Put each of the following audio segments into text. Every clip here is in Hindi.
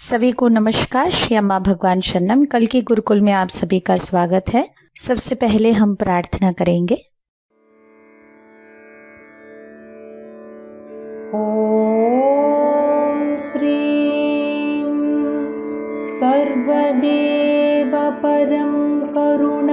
सभी को नमस्कार। श्री अम्मा भगवान शरणम। कल के गुरुकुल में आप सभी का स्वागत है। सबसे पहले हम प्रार्थना करेंगे। ओम श्रीं सर्वदेव परं करुण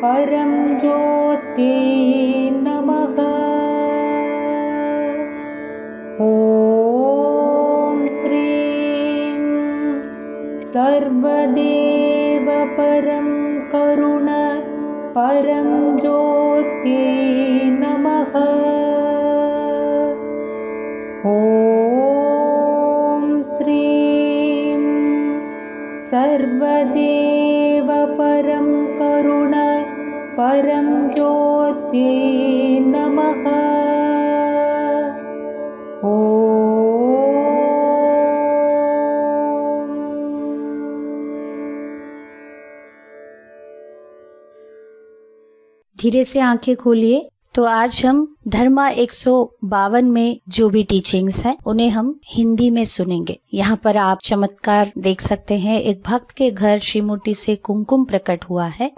परं ज्योते नमः। ओम श्रीं सर्वदेव परं करुण परं ज्योते नमः। ओम श्रीं सर्वदेव परं करुण परं ज्योते नमः। धीरे से आंखें खोलिए। तो आज हम धर्मा 152 में जो भी टीचिंग्स हैं उन्हें हम हिंदी में सुनेंगे। यहाँ पर आप चमत्कार देख सकते हैं। एक भक्त के घर श्रीमूर्ति से कुमकुम प्रकट हुआ है।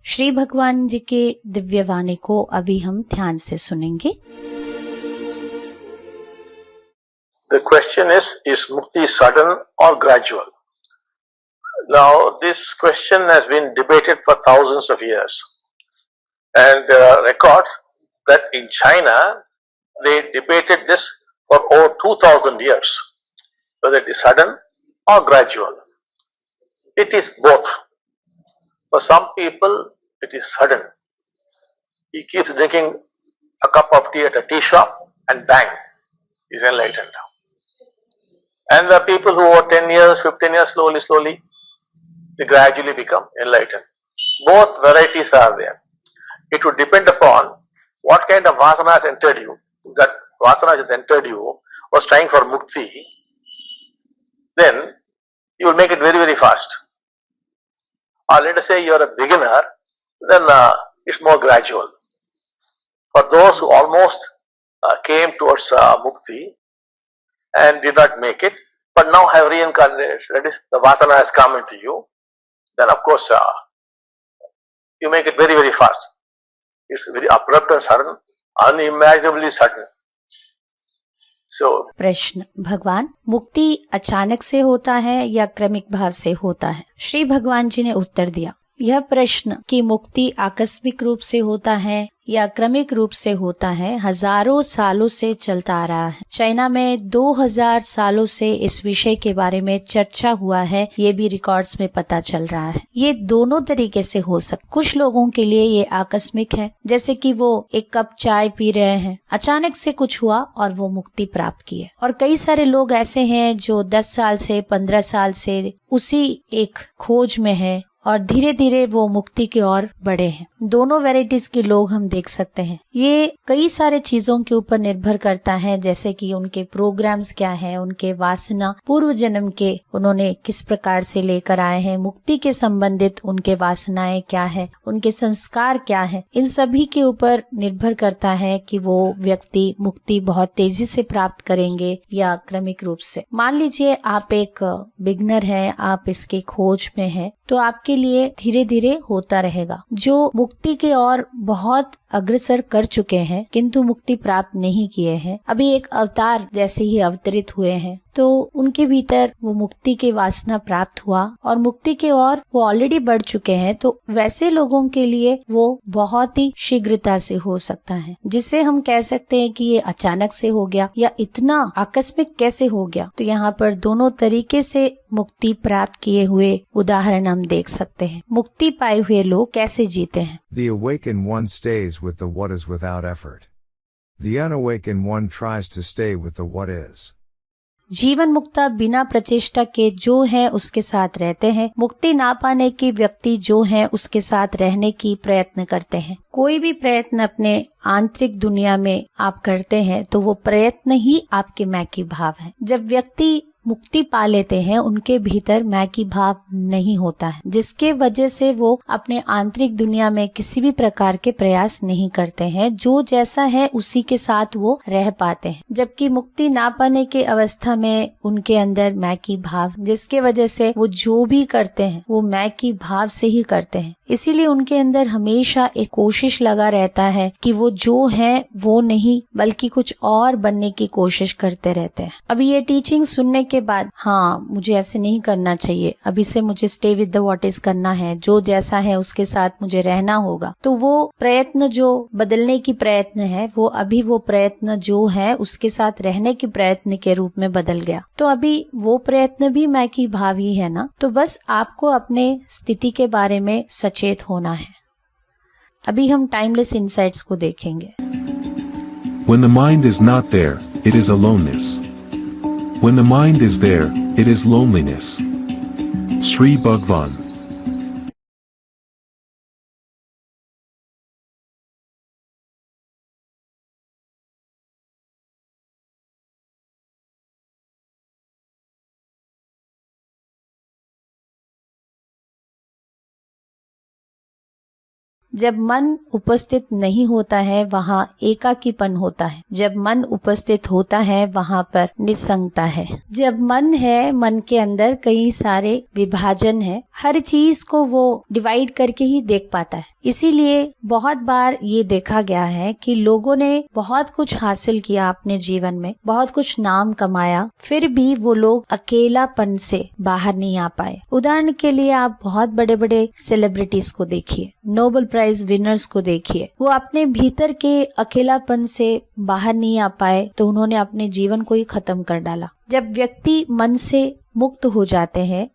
श्री भगवान जी के दिव्य वाणी को अभी हम ध्यान से सुनेंगे। The question is mukti sudden or gradual? Now, this question has been debated for thousands of years, and records that in China they debated this for over 2000 years, whether it is sudden or gradual. It is both. For some people, it is sudden. He keeps drinking a cup of tea at a tea shop and bang, he's enlightened. And the people who are 10 years, 15 years, slowly, they gradually become enlightened. Both varieties are there. It would depend upon what kind of vasana has entered you. If that vasana has entered you, was trying for mukti, then you will make it very, very fast. Or let us say you are a beginner, then it's more gradual. For those who almost came towards mukti and did not make it, but now have reincarnated, that is, the vasana has come into you, then of course you make it very, very fast. It's very abrupt and sudden, unimaginably sudden. So, प्रश्न, भगवान मुक्ति अचानक से होता है या क्रमिक भाव से होता है? श्री भगवान जी ने उत्तर दिया, यह प्रश्न कि मुक्ति आकस्मिक रूप से होता है या क्रमिक रूप से होता है हजारों सालों से चलता आ रहा है। चाइना में 2000 सालों से इस विषय के बारे में चर्चा हुआ है। ये भी रिकॉर्ड्स में पता चल रहा है। ये दोनों तरीके से हो सकता। कुछ लोगों के लिए ये आकस्मिक है, जैसे कि वो एक कप चाय पी रहे हैं, अचानक से कुछ हुआ और वो मुक्ति प्राप्त की है। और कई सारे लोग ऐसे हैं जो 10 साल से 15 साल से उसी एक खोज में है और धीरे धीरे वो मुक्ति की ओर बढ़े हैं। दोनों वैरायटीज के लोग हम देख सकते हैं। ये कई सारे चीजों के ऊपर निर्भर करता है, जैसे कि उनके प्रोग्राम्स क्या है, उनके वासना पूर्व जन्म के उन्होंने किस प्रकार से लेकर आए हैं, मुक्ति के संबंधित उनके वासनाएं क्या है, उनके संस्कार क्या है, इन सभी के ऊपर निर्भर करता है कि वो व्यक्ति मुक्ति बहुत तेजी से प्राप्त करेंगे या क्रमिक रूप से। मान लीजिए आप एक बिगनर हैं, आप इसके खोज में हैं, तो आपके लिए धीरे धीरे होता रहेगा। जो मुक्ति के ओर बहुत अग्रसर कर चुके हैं किंतु मुक्ति प्राप्त नहीं किए हैं, अभी एक अवतार जैसे ही अवतरित हुए हैं, तो उनके भीतर वो मुक्ति के वासना प्राप्त हुआ और मुक्ति के ओर वो ऑलरेडी बढ़ चुके हैं, तो वैसे लोगों के लिए वो बहुत ही शीघ्रता से हो सकता है, जिससे हम कह सकते हैं कि ये अचानक से हो गया या इतना आकस्मिक कैसे हो गया। तो यहाँ पर दोनों तरीके से मुक्ति प्राप्त किए हुए उदाहरण हम देख सकते हैं। मुक्ति पाए हुए लोग कैसे जीते हैं। The awakened one stays with the what is without effort. The unawakened one tries to stay with the what is. जीवन मुक्ता बिना प्रचेष्टा के जो है उसके साथ रहते हैं। मुक्ति ना पाने की व्यक्ति जो है उसके साथ रहने की प्रयत्न करते हैं। कोई भी प्रयत्न अपने आंतरिक दुनिया में आप करते हैं तो वो प्रयत्न ही आपके मैं की भाव है। जब व्यक्ति मुक्ति पा लेते हैं उनके भीतर मैं की भाव नहीं होता है, जिसके वजह से वो अपने आंतरिक दुनिया में किसी भी प्रकार के प्रयास नहीं करते हैं। जो जैसा है उसी के साथ वो रह पाते हैं। जबकि मुक्ति ना पाने के अवस्था में उनके अंदर मैं की भाव, जिसके वजह से वो जो भी करते हैं वो मैं की भाव से ही करते हैं। इसीलिए उनके अंदर हमेशा एक कोशिश लगा रहता है कि वो जो है वो नहीं बल्कि कुछ और बनने की कोशिश करते रहते हैं। अभी ये टीचिंग सुनने के बाद हाँ मुझे ऐसे नहीं करना चाहिए, अभी से मुझे stay with the what is करना है, जो जैसा है उसके साथ मुझे रहना होगा, तो वो प्रयत्न जो बदलने की प्रयत्न है वो अभी वो प्रयत्न जो है उसके साथ रहने के प्रयत्न के रूप में बदल गया। तो अभी वो प्रयत्न भी मैं की भाव ही है ना। तो बस आपको अपने स्थिति के बारे में सचेत होना है। अभी हम टाइमलेस इनसाइट्स को देखेंगे। When the mind is not there, it is aloneness. When the mind is there, it is loneliness. Sri Bhagwan. जब मन उपस्थित नहीं होता है वहाँ एकाकीपन होता है। जब मन उपस्थित होता है वहाँ पर निसंगता है। जब मन है, मन के अंदर कई सारे विभाजन है, हर चीज को वो डिवाइड करके ही देख पाता है। इसीलिए बहुत बार ये देखा गया है कि लोगों ने बहुत कुछ हासिल किया अपने जीवन में, बहुत कुछ नाम कमाया, फिर भी वो लोग अकेलापन से बाहर नहीं आ पाए। उदाहरण के लिए आप बहुत बड़े बड़े सेलिब्रिटीज को देखिए, नोबेल प्राइज विनर्स को देखिए, वो अपने भीतर के अकेलापन से बाहर नहीं आ पाए तो उन्होंने अपने जीवन को ही खत्म कर डाला। जब व्यक्ति मन से मुक्त हो जाते हैं,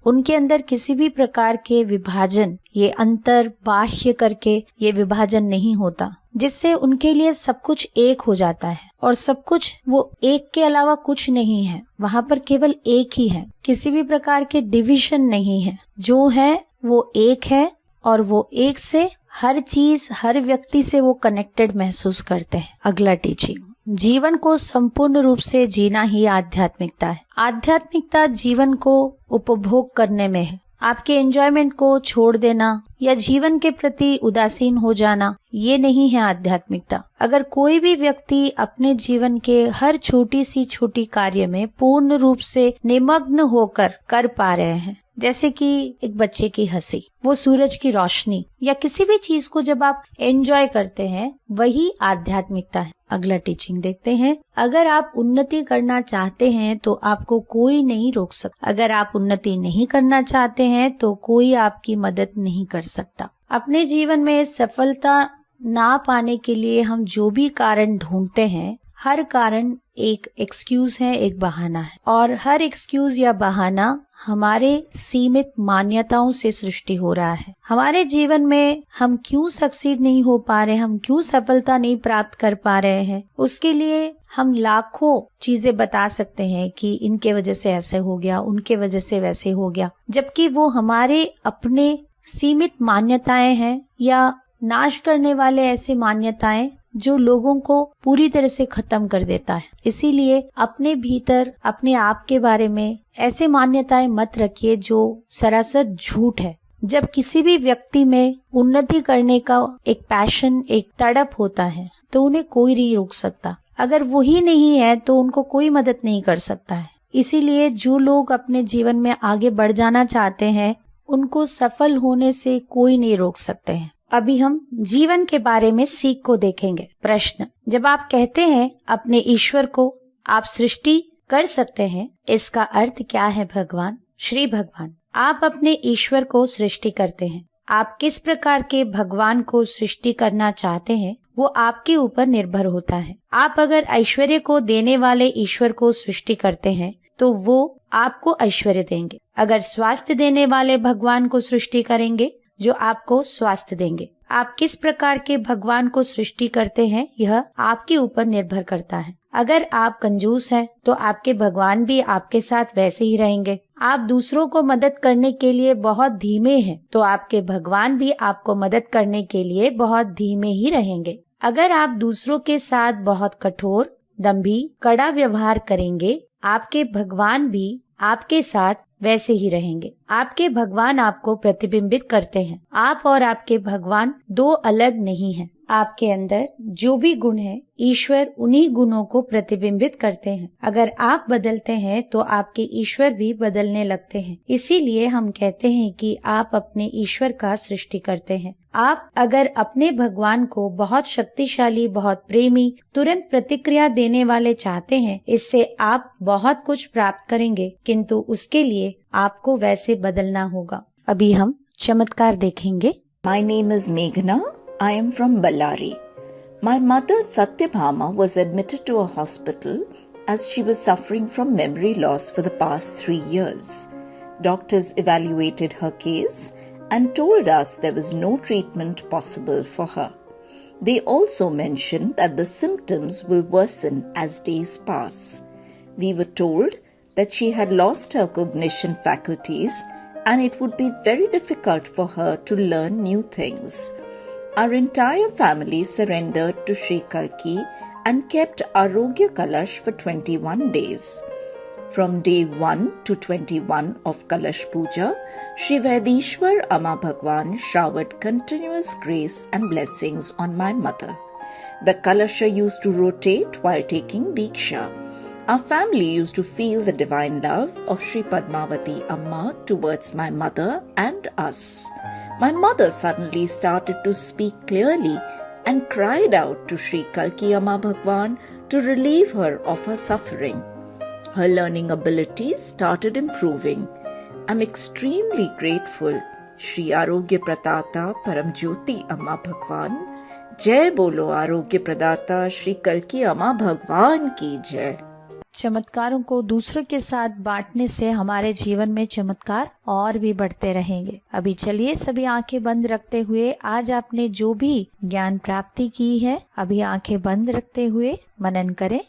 उनके अंदर किसी भी प्रकार के विभाजन, ये अंतर बाह्य करके ये विभाजन नहीं होता, जिससे उनके लिए सब कुछ एक हो जाता है और सब कुछ वो एक के अलावा कुछ नहीं है, वहाँ पर केवल एक ही है। किसी भी प्रकार के डिवीजन नहीं है, जो है वो एक है और वो एक से हर चीज, हर व्यक्ति से वो कनेक्टेड महसूस करते हैं। अगला टीचिंग, जीवन को संपूर्ण रूप से जीना ही आध्यात्मिकता है। आध्यात्मिकता जीवन को उपभोग करने में है। आपके एंजॉयमेंट को छोड़ देना या जीवन के प्रति उदासीन हो जाना, ये नहीं है आध्यात्मिकता। अगर कोई भी व्यक्ति अपने जीवन के हर छोटी सी छोटी कार्य में पूर्ण रूप से निमग्न होकर कर पा रहे हैं, जैसे कि एक बच्चे की हंसी, वो सूरज की रोशनी या किसी भी चीज को जब आप एंजॉय करते हैं, वही आध्यात्मिकता है। अगला टीचिंग देखते हैं। अगर आप उन्नति करना चाहते हैं तो आपको कोई नहीं रोक सकता। अगर आप उन्नति नहीं करना चाहते हैं तो कोई आपकी मदद नहीं कर सकता। अपने जीवन में सफलता ना पाने के लिए हम जो भी कारण ढूंढते हैं, हर कारण एक एक्सक्यूज है, एक बहाना है, और हर एक्सक्यूज या बहाना हमारे सीमित मान्यताओं से सृष्टि हो रहा है। हमारे जीवन में हम क्यों सक्सीड नहीं हो पा रहे, हम क्यों सफलता नहीं प्राप्त कर पा रहे हैं, उसके लिए हम लाखों चीजें बता सकते हैं कि इनके वजह से ऐसे हो गया, उनके वजह से वैसे हो गया, जबकि वो हमारे अपने सीमित मान्यताएं हैं या नाश करने वाले ऐसे मान्यताएं जो लोगों को पूरी तरह से खत्म कर देता है। इसीलिए अपने भीतर अपने आप के बारे में ऐसे मान्यताएं मत रखिए जो सरासर झूठ है। जब किसी भी व्यक्ति में उन्नति करने का एक पैशन, एक तड़प होता है तो उन्हें कोई नहीं रोक सकता। अगर वही नहीं है तो उनको कोई मदद नहीं कर सकता है। इसीलिए जो लोग अपने जीवन में आगे बढ़ जाना चाहते हैं उनको सफल होने से कोई नहीं रोक सकते हैं। अभी हम जीवन के बारे में सीख को देखेंगे। प्रश्न, जब आप कहते हैं अपने ईश्वर को आप सृष्टि कर सकते हैं, इसका अर्थ क्या है भगवान? श्री भगवान, आप अपने ईश्वर को सृष्टि करते हैं। आप किस प्रकार के भगवान को सृष्टि करना चाहते हैं वो आपके ऊपर निर्भर होता है। आप अगर ऐश्वर्य को देने वाले ईश्वर को सृष्टि करते हैं तो वो आपको ऐश्वर्य देंगे। अगर स्वास्थ्य देने वाले भगवान को सृष्टि करेंगे जो आपको स्वास्थ्य देंगे। आप किस प्रकार के भगवान को सृष्टि करते हैं यह आपके ऊपर निर्भर करता है। अगर आप कंजूस हैं तो आपके भगवान भी आपके साथ वैसे ही रहेंगे। आप दूसरों को मदद करने के लिए बहुत धीमे हैं तो आपके भगवान भी आपको मदद करने के लिए बहुत धीमे ही रहेंगे। अगर आप दूसरों के साथ बहुत कठोर, दंभी, कड़ा व्यवहार करेंगे, आपके भगवान भी आपके साथ वैसे ही रहेंगे। आपके भगवान आपको प्रतिबिंबित करते हैं। आप और आपके भगवान दो अलग नहीं हैं। आपके अंदर जो भी गुण है ईश्वर उन्हीं गुणों को प्रतिबिंबित करते हैं। अगर आप बदलते हैं तो आपके ईश्वर भी बदलने लगते हैं। इसीलिए हम कहते हैं कि आप अपने ईश्वर का सृष्टि करते हैं। आप अगर अपने भगवान को बहुत शक्तिशाली, बहुत प्रेमी, तुरंत प्रतिक्रिया देने वाले चाहते हैं, इससे आप बहुत कुछ प्राप्त करेंगे, किंतु उसके लिए आपको वैसे बदलना होगा। अभी हम चमत्कार देखेंगे। My name is Meghna. I am from Ballari. My mother Satyabhama was admitted to a hospital as she was suffering from memory loss for the past 3 years. Doctors evaluated her case and told us there was no treatment possible for her. They also mentioned that the symptoms will worsen as days pass. We were told that she had lost her cognition faculties and it would be very difficult for her to learn new things. Our entire family surrendered to Sri Kalki and kept Arogya Kalash for 21 days. From day 1 to 21 of Kalash Puja, Sri Vaidishwar Amma Bhagwan showered continuous grace and blessings on my mother. The Kalasha used to rotate while taking Diksha. Our family used to feel the divine love of Sri Padmavati Amma towards my mother and us. My mother suddenly started to speak clearly and cried out to Sri Kalki Amma Bhagwan to relieve her of her suffering. Her learning abilities started improving. I'm extremely grateful. Shri Arogya Pratata Param Jyoti Amma Bhagwan. Jai Bolo Arogya Pradata Shri Kalki Amma Bhagwan ki Jai. चमत्कारों को दूसरों के साथ बांटने से हमारे जीवन में चमत्कार और भी बढ़ते रहेंगे। अभी चलिए सभी आंखें बंद रखते हुए आज आपने जो भी ज्ञान प्राप्ति की है अभी आंखें बंद रखते हुए मनन करें।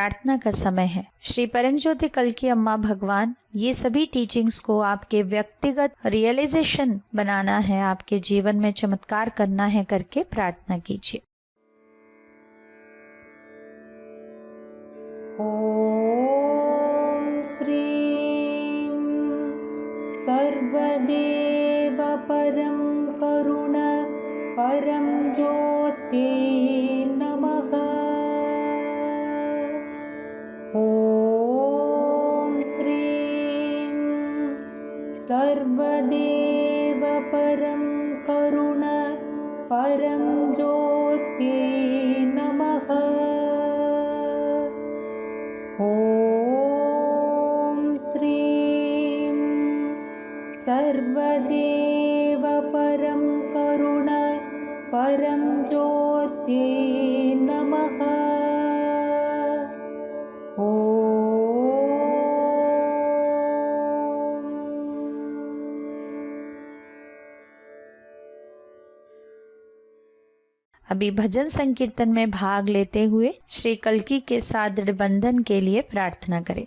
प्रार्थना का समय है। श्री परमज्योति कल्की अम्मा भगवान ये सभी टीचिंग्स को आपके व्यक्तिगत रियलाइजेशन बनाना है, आपके जीवन में चमत्कार करना है करके प्रार्थना कीजिए। ॐ श्रीं सर्वदेव परं करुण परं ज्योते नमः। ॐ श्रीं सर्वदेव परं करुण परं ज्योते नमः। ॐ श्रीं सर्वदेव परं करुण परं ज्योते नमः। अभी भजन संकीर्तन में भाग लेते हुए श्री कल्की के साथ दृढ़ बंधन के लिए प्रार्थना करें।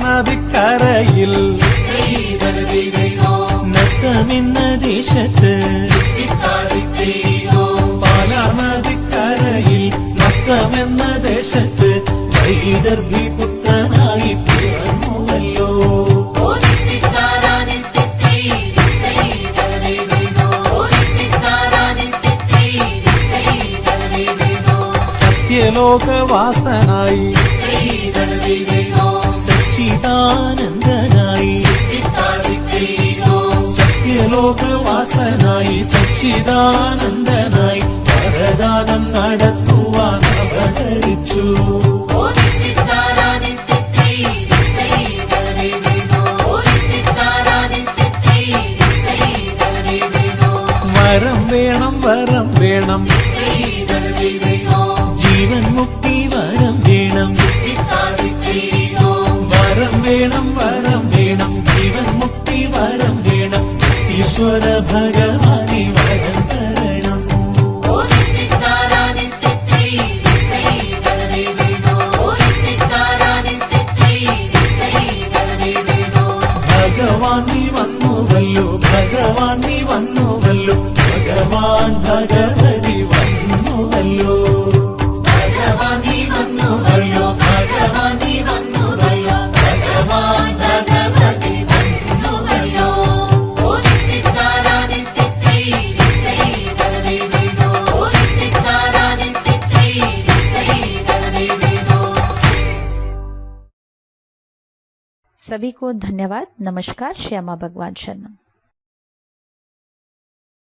നദിക്കരയിൽ നൃത്തമെന്ന ദേശത്ത് പാലാർ നദിക്കരയിൽ നൃത്തമെന്ന ദേശത്ത് വൈദർഭി പുത്രനായി പിറന്നുവല്ലോ. സത്യലോകവാസനായി സച്ചിദാനന്ദനായി സത്യലോകവാസനായി സച്ചിദാനന്ദനായി വരദാനം നടത്തുവാൻ അവതരിച്ചു. വരം വേണം വരം വേണം ജീവൻ മുക്തി വരം വേണം. വരം വേണം വരം വേണം ജീവൻ മുക്തി വരം വേണം. ഈശ്വര ഭഗവാനെ വരം തരണം. ഭഗവാൻ നീ വന്നുവല്ലോ ഭഗവാൻ നീ വന്നുവല്ലോ ഭഗവാൻ ഭഗവതി വന്നുവല്ലോ. ഭഗവാൻ നീ വന്നുവല്ലോ ഭഗവാൻ നീ വന്നുവല്ലോ ഭഗവാൻ ഭഗവതി വന്നുവല്ലോ. सभी को धन्यवाद। नमस्कार। श्यामा भगवान शरणम।